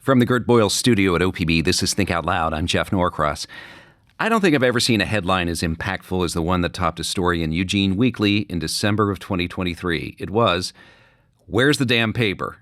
From the Gert Boyle studio at OPB, this is Think Out Loud. I'm Jeff Norcross. I don't think I've ever seen a headline as impactful as the one that topped a story in Eugene Weekly in December of 2023. It was, "Where's the damn paper?"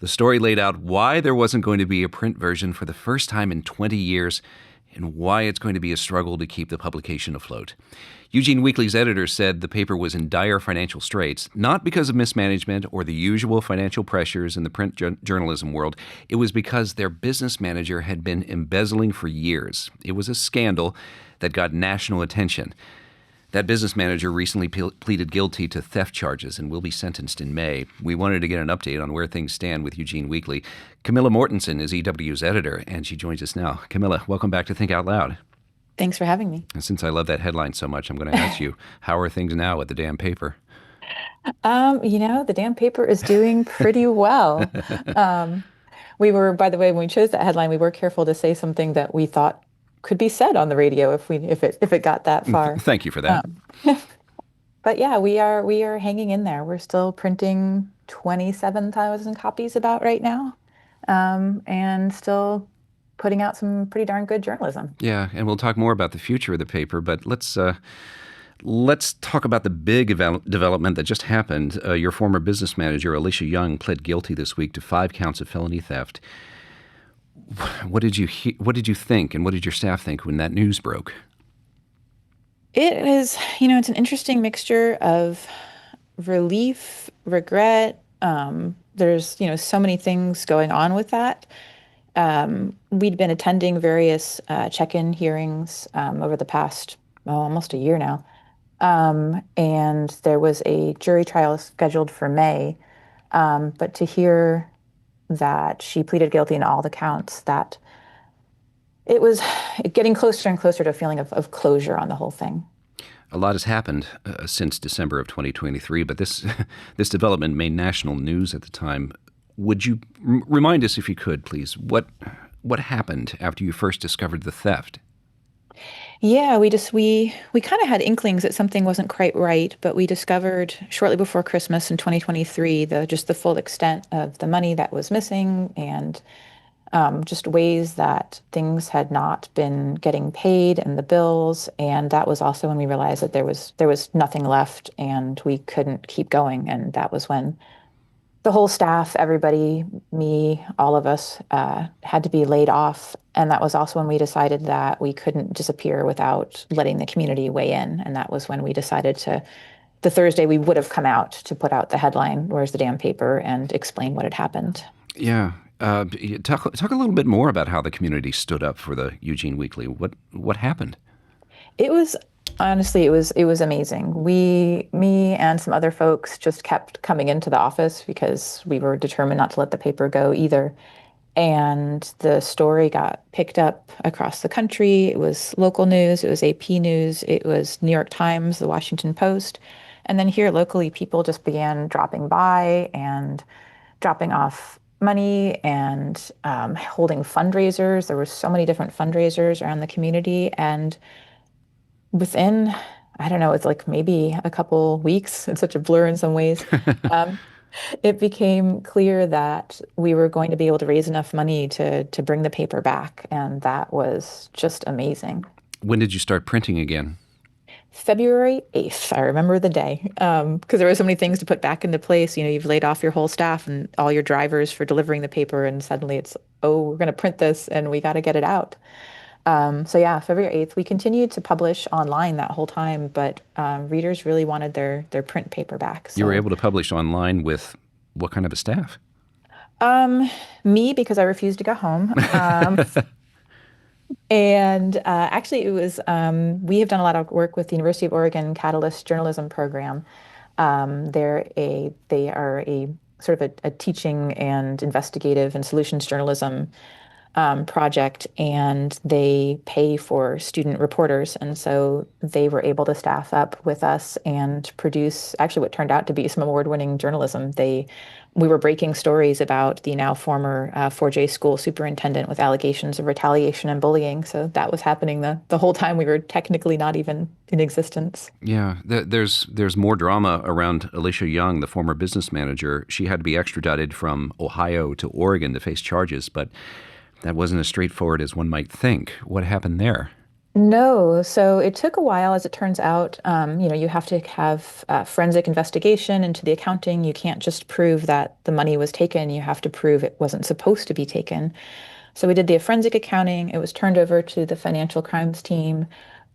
The story laid out why there wasn't going to be a print version for the first time in 20 years and why it's going to be a struggle to keep the publication afloat. Eugene Weekly's editor said the paper was in dire financial straits, not because of mismanagement or the usual financial pressures in the print journalism world. It was because their business manager had been embezzling for years. It was a scandal that got national attention. That business manager recently pleaded guilty to theft charges and will be sentenced in May. We wanted to get an update on where things stand with Eugene Weekly. Camilla Mortensen is EW's editor, and she joins us now. Camilla, welcome back to Think Out Loud. Thanks for having me. And since I love that headline so much, I'm going to ask you, how are things now at the damn paper? The damn paper is doing pretty well. We were, by the way, when we chose that headline, we were careful to say something that we thought could be said on the radio if it got that far. Thank you for that. But yeah, we are hanging in there. We're still printing 27,000 copies about right now, and still putting out some pretty darn good journalism. Yeah, and we'll talk more about the future of the paper, but let's talk about the big development that just happened. Your former business manager, Alicia Young, pled guilty this week to 5 counts of felony theft. What did you think, and what did your staff think when that news broke? It is, it's an interesting mixture of relief, regret. There's, so many things going on with that. We'd been attending various check-in hearings over the past almost a year now. And there was a jury trial scheduled for May. But to hear that she pleaded guilty in all the counts, that it was getting closer and closer to a feeling of closure on the whole thing. A lot has happened since December of 2023, but this development made national news at the time. Would you remind us, if you could, please, what happened after you first discovered the theft? Yeah, we kind of had inklings that something wasn't quite right, but we discovered shortly before Christmas in 2023 the full extent of the money that was missing, and just ways that things had not been getting paid and the bills. And that was also when we realized that there was nothing left and we couldn't keep going. And that was when the whole staff, everybody, me, all of us, had to be laid off. And that was also when we decided that we couldn't disappear without letting the community weigh in. And that was when we decided the Thursday we would have come out to put out the headline, "Where's the damn paper?" and explain what had happened. Yeah. Talk a little bit more about how the community stood up for the Eugene Weekly. What happened? It was honestly, it was amazing. Me and some other folks just kept coming into the office because we were determined not to let the paper go either. And the story got picked up across the country. It was local news. It was AP News. It was New York Times, the Washington Post. And then here locally, people just began dropping by and dropping off money and holding fundraisers. There were so many different fundraisers around the community. And within, I don't know, it's like maybe a couple weeks, it's such a blur in some ways, it became clear that we were going to be able to raise enough money to bring the paper back. And that was just amazing. When did you start printing again? February 8th. I remember the day, because there were so many things to put back into place. You've laid off your whole staff and all your drivers for delivering the paper, and suddenly it's, we're going to print this and we got to get it out. So yeah, February 8th, we continued to publish online that whole time, but readers really wanted their print paper back. So. You were able to publish online with what kind of a staff? Me, because I refused to go home. And actually, it was we have done a lot of work with the University of Oregon Catalyst Journalism Program. They are a sort of a teaching and investigative and solutions journalism project, and they pay for student reporters. And so they were able to staff up with us and produce actually what turned out to be some award-winning journalism. They we were breaking stories about the now former 4J school superintendent with allegations of retaliation and bullying. So that was happening the whole time we were technically not even in existence. Yeah, there's more drama around Alicia Young, the former business manager. She had to be extradited from Ohio to Oregon to face charges, but that wasn't as straightforward as one might think. What happened there? No, so it took a while, as it turns out. You have to have forensic investigation into the accounting. You can't just prove that the money was taken. You have to prove it wasn't supposed to be taken. So we did the forensic accounting. It was turned over to the financial crimes team.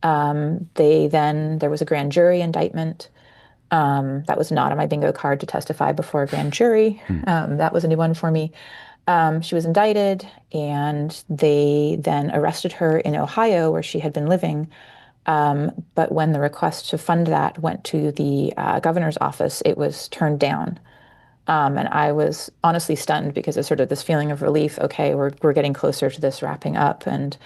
There was a grand jury indictment. That was not on my bingo card to testify before a grand jury. Hmm. That was a new one for me. She was indicted, and they then arrested her in Ohio, where she had been living. But when the request to fund that went to the governor's office, it was turned down. And I was honestly stunned because it's sort of this feeling of relief. Okay, we're getting closer to this wrapping up, and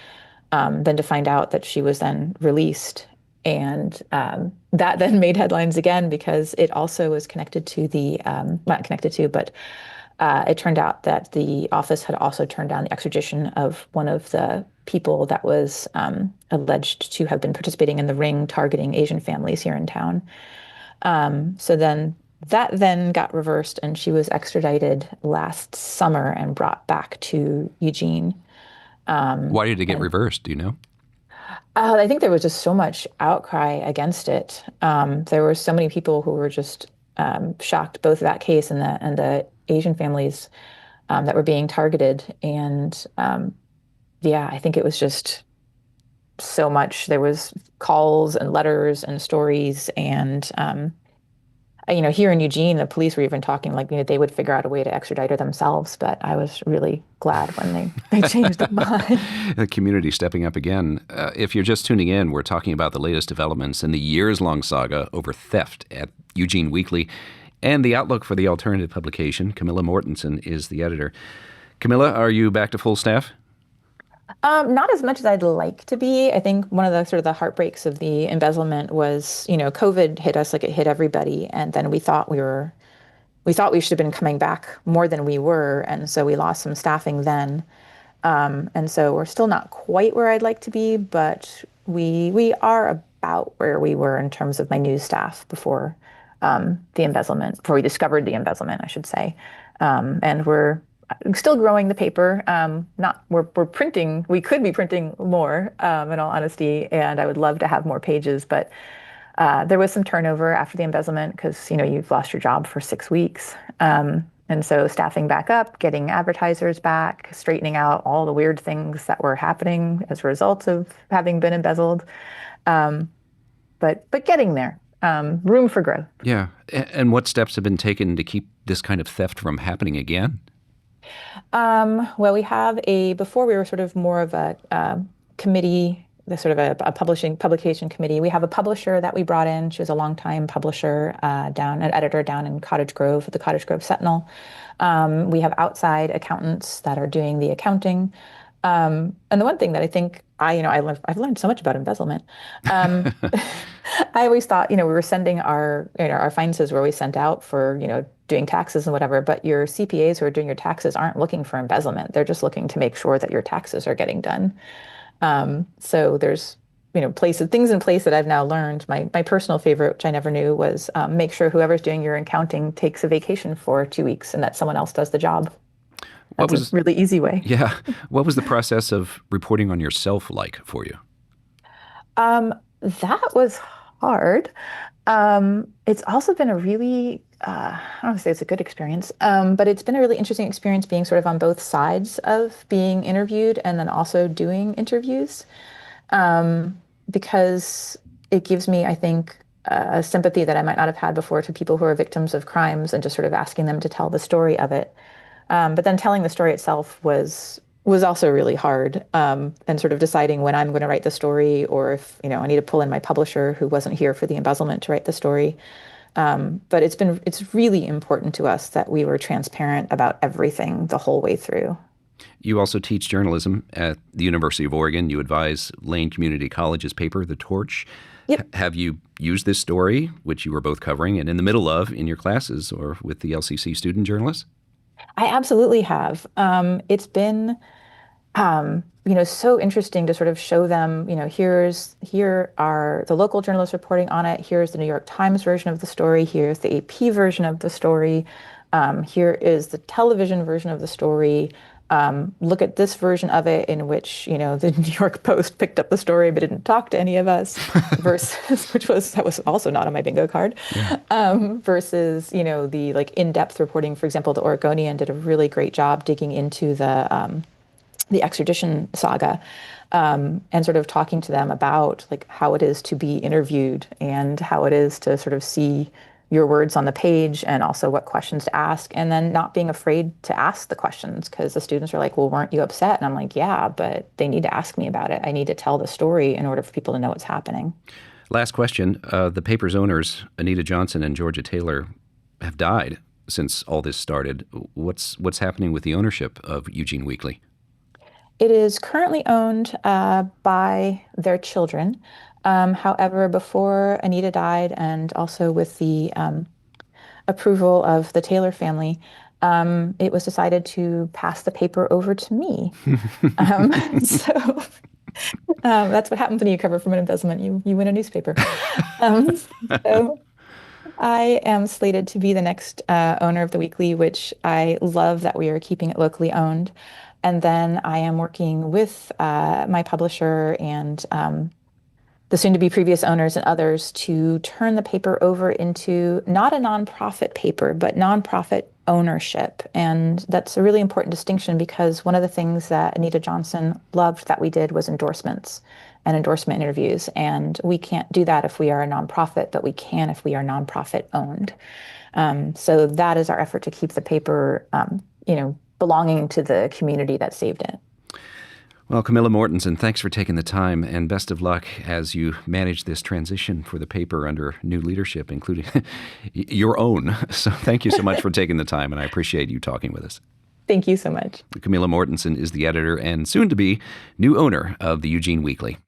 then to find out that she was then released, and that then made headlines again because it also was connected to the not connected to, but it turned out that the office had also turned down the extradition of one of the people that was alleged to have been participating in the ring targeting Asian families here in town. So then that then got reversed, and she was extradited last summer and brought back to Eugene. Why did it get And reversed? Do you know? I think there was just so much outcry against it. There were so many people who were just shocked, both that case and the Asian families that were being targeted. And yeah, I think it was just so much. There was calls and letters and stories, and here in Eugene, the police were even talking like they would figure out a way to extradite her themselves. But I was really glad when they changed their mind. The community stepping up again. If you're just tuning in, we're talking about the latest developments in the years-long saga over theft at Eugene Weekly and the outlook for the alternative publication. Camilla Mortensen is the editor. Camilla, are you back to full staff? Not as much as I'd like to be. I think one of the sort of the heartbreaks of the embezzlement was, COVID hit us like it hit everybody, and then we thought we should have been coming back more than we were, and so we lost some staffing then. And so we're still not quite where I'd like to be, but we are about where we were in terms of my news staff before the embezzlement, before we discovered the embezzlement, I should say. And we're still growing the paper. Not we're printing. We could be printing more, in all honesty, and I would love to have more pages. But there was some turnover after the embezzlement because you've lost your job for 6 weeks, and so staffing back up, getting advertisers back, straightening out all the weird things that were happening as a result of having been embezzled. But getting there. Room for growth. Yeah. And what steps have been taken to keep this kind of theft from happening again? Well, before we were sort of more of a committee, the sort of a publication committee. We have a publisher that we brought in. She was a longtime publisher, an editor down in Cottage Grove at the Cottage Grove Sentinel. We have outside accountants that are doing the accounting. And the one thing that I think I've learned so much about embezzlement. I always thought, we were sending our finances were always sent out for, doing taxes and whatever, but your CPAs who are doing your taxes aren't looking for embezzlement. They're just looking to make sure that your taxes are getting done. So there's, things in place that I've now learned. My personal favorite, which I never knew, was make sure whoever's doing your accounting takes a vacation for 2 weeks and that someone else does the job. That's a really easy way. Yeah. What was the process of reporting on yourself like for you? That was hard. It's also been a really, I don't want to say it's a good experience, but it's been a really interesting experience being sort of on both sides of being interviewed and then also doing interviews, because it gives me, I think, a sympathy that I might not have had before to people who are victims of crimes and just sort of asking them to tell the story of it. But then telling the story itself was also really hard, and sort of deciding when I'm going to write the story or if, I need to pull in my publisher who wasn't here for the embezzlement to write the story. But it's really important to us that we were transparent about everything the whole way through. You also teach journalism at the University of Oregon. You advise Lane Community College's paper, The Torch. Yep. Have you used this story, which you were both covering and in the middle of in your classes or with the LCC student journalists? I absolutely have. It's been so interesting to sort of show them, here are the local journalists reporting on it. Here's the New York Times version of the story. Here's the AP version of the story. Here is the television version of the story. Look at this version of it in which, the New York Post picked up the story but didn't talk to any of us, versus that was also not on my bingo card. Yeah. Versus, the like in-depth reporting. For example, the Oregonian did a really great job digging into the extradition saga, and sort of talking to them about like how it is to be interviewed and how it is to sort of see your words on the page and also what questions to ask, and then not being afraid to ask the questions, because the students are like, well, weren't you upset? And I'm like, yeah, but they need to ask me about it. I need to tell the story in order for people to know what's happening. Last question. The paper's owners, Anita Johnson and Georgia Taylor, have died since all this started. What's happening with the ownership of Eugene Weekly? It is currently owned by their children. However, before Anita died, and also with the approval of the Taylor family, it was decided to pass the paper over to me. So that's what happens when you cover from an embezzlement. You win a newspaper. Um, so I am slated to be the next owner of the Weekly, which I love that we are keeping it locally owned. And then I am working with my publisher and the soon-to-be previous owners and others to turn the paper over into not a nonprofit paper, but nonprofit ownership. And that's a really important distinction, because one of the things that Anita Johnson loved that we did was endorsements and endorsement interviews. And we can't do that if we are a nonprofit, but we can if we are nonprofit owned. So that is our effort to keep the paper, belonging to the community that saved it. Well, Camilla Mortensen, thanks for taking the time, and best of luck as you manage this transition for the paper under new leadership, including your own. So thank you so much for taking the time, and I appreciate you talking with us. Thank you so much. Camilla Mortensen is the editor and soon-to-be new owner of the Eugene Weekly.